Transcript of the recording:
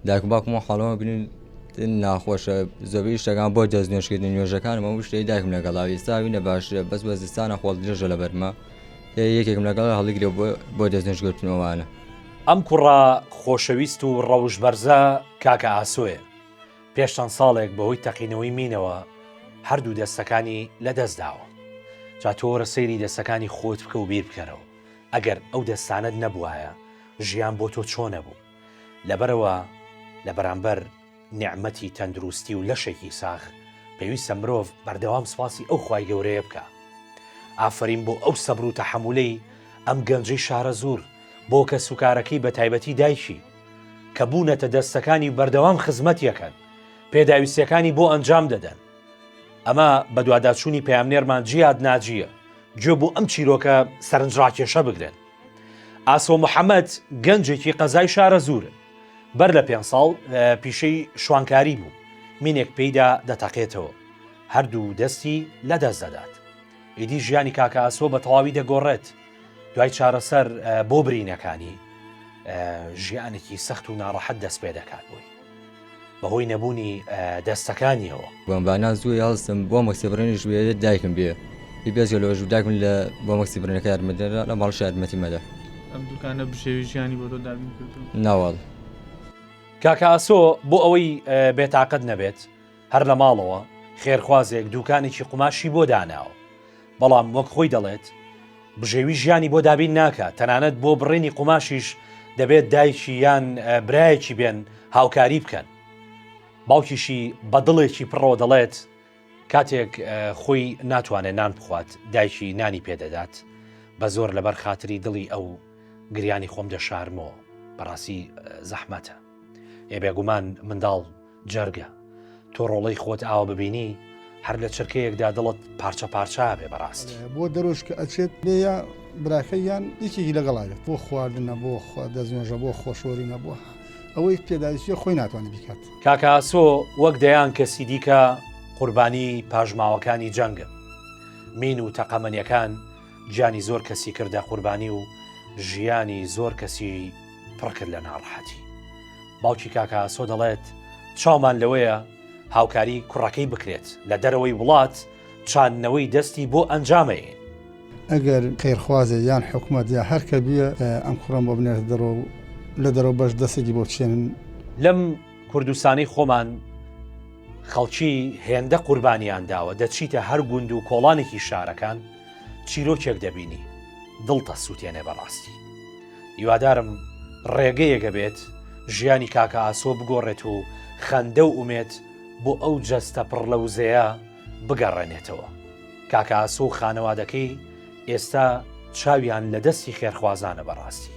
دایک و باوکم حاڵەوە بینین ناخۆشە زۆربەی شتەکان بۆ دەستنوێژکردنی نوێژەکانم هەموو شتەی دایکم لەگەڵاوی ئێستا بینە باشترە بەس وەزستانە خۆڵ درێژە لە بەرمە یەکێکم لەگەڵ هەڵیگرێ بۆ دەستنوێژگرتنەوەوانە. ئەم کوڕە خۆشەویست و ڕەوش بەرزە کاکە ئاسۆیە. پێش چەند ساڵێک بەهۆی تەقینەوەی مینەوە هەردوو دەستەکانی لەدەستداوە. جا تۆ وەرە سەیری دەستەکانی خۆت بکە و بیر بکەرەوە. ئەگەر ئەو دەستانت نەبوایە ژیان بۆ تۆ چۆنە بوو. لەبەرەوە لە بەرامبەر نیعمەتی تەندروستی و لەشێکی ساخ پێویستە مرۆڤ بەردەوام سپاسی ئەو خوای گەورەیە بکە. ئافرین بۆ ئەو سەبر و تەحەموولەی ئەم گەنجەی شارە زوور بۆ کە سوکارەکەی بە تایبەتی دایکی کە بوونەتە دەستەکانی بەردەوام خزمەتیەکەن پێداویستیەکانی بۆ ئەنجام دەدەن. ئەمە بە دوواداچوونی پەیامنێرمان جیاد ناجیە گوێ بۆ ئەم چیرۆکە سەرنجڕاکێشە بگرن. ئاسۆ محەممەد گەنجێکی قەزای شارە زوورن. بەر لە 5 ساڵ پیشەی شوانکاری بوو مینێک پێیدا دەتەقێتەوە هەردوو دەستی لەدەست دەدات. ئیدی ژیانی کاکە ئاسۆ بە تەواوی دەگۆڕێت. دوای چارەسەر بۆ برینەکانی ژیانێکی سەخت و ناڕەحەت دەست پێ دەکات بووی بەهۆی نەبوونی دەستەکانیەوە. بۆمبانا زووی هەڵستم بۆ مەکسیبڕێنیش بێت دایکم بێ بێزگە لەوەژ دایکم لە بۆ مەکسیبڕێنەکە یارمەدەرا لە ماڵ شارمەتی مەدە. ئەم دوکانە بژێوی ژیانی بۆ تۆ دابین کردو ناوەڵ. کاکە ئاسۆ بۆ ئەوەی بێتاقەت نەبێت هەر لە ماڵەوە خێرخوازێک دوکانێکی قوماشی بۆ داناوە. بەڵام وەک خۆی دەڵێت بژێوی ژیانی بۆ دابین ناکات. تەنانەت بۆ بڕێنی قوماشیش دەبێت دایکی یان برایەکی بێن هاوکاری بکەن. باوکیشی بە دڵێکی پڕەوە دەڵێت کاتێک خۆی ناتوانێت نان بخوات دایکی نانی پێدەدات بە زۆر لەبەر خاتری دڵی ئەو گریانی خۆم دەشارمەوە. بەڕاستی زەحمەتە. بێگومان منداڵ جەرگە تۆ ڕۆڵەی خۆت ئاوە ببینی هەر لە چرکەیەکدا دڵت پارچە پارچە بێ بەڕاستی. بۆ دەرۆژ کە ئەچێت لێە براکەیان یەکێکی لەگەڵاوێت بۆ خواردنە بۆ دەستنوێژە بۆ خۆشۆری نەبووە ئەوەی پێداویستیە خۆی ناتوانێت بیکات. کاکە ئاسۆ وەک دەیان کەسی دیکە قوربانی پاژماوەکانی جەنگە. مین و تەقەمەنیەکان گیانی زۆر کەسی کردە قوربانی و ژیانی زۆر کەسی پڕ کرد لە ناڕەحەتی. باوکی کاکە ئاسۆ دەڵێت چاومان لەوەیە هاوکاری کوڕەکەی بکرێت لە دەرەوەی وڵات چاندنەوەی دەستی بۆ ئەنجامەیە. ئەگەر خێرخوازێ یان حکوومەت یا هەرکە بیە ئەم کوڕم بۆ بنێت دەرەوە لە دەرەوە بەش دەستێکی بۆ بچێنن. لەم کوردستانی خۆمان خەڵکی هێندە قوربانیان داوە دەچیتە هەر گوند و کۆڵانێکی شارەکان چیرۆکێک دەبینی دڵتە سووتێنێ بەڕاستی. هیوادارم ڕێگەیەکە بێت ژیانی کاکە ئاسۆ بگۆڕێت و خەندە و ئومێت بۆ ئەو جەستە پڕ لەوزەیە بگەڕێنێتەوە. کاکە ئاسۆ و خانەوادەکەی ئێستا چاویان لە دەستی خێرخوازانە بەڕاستی.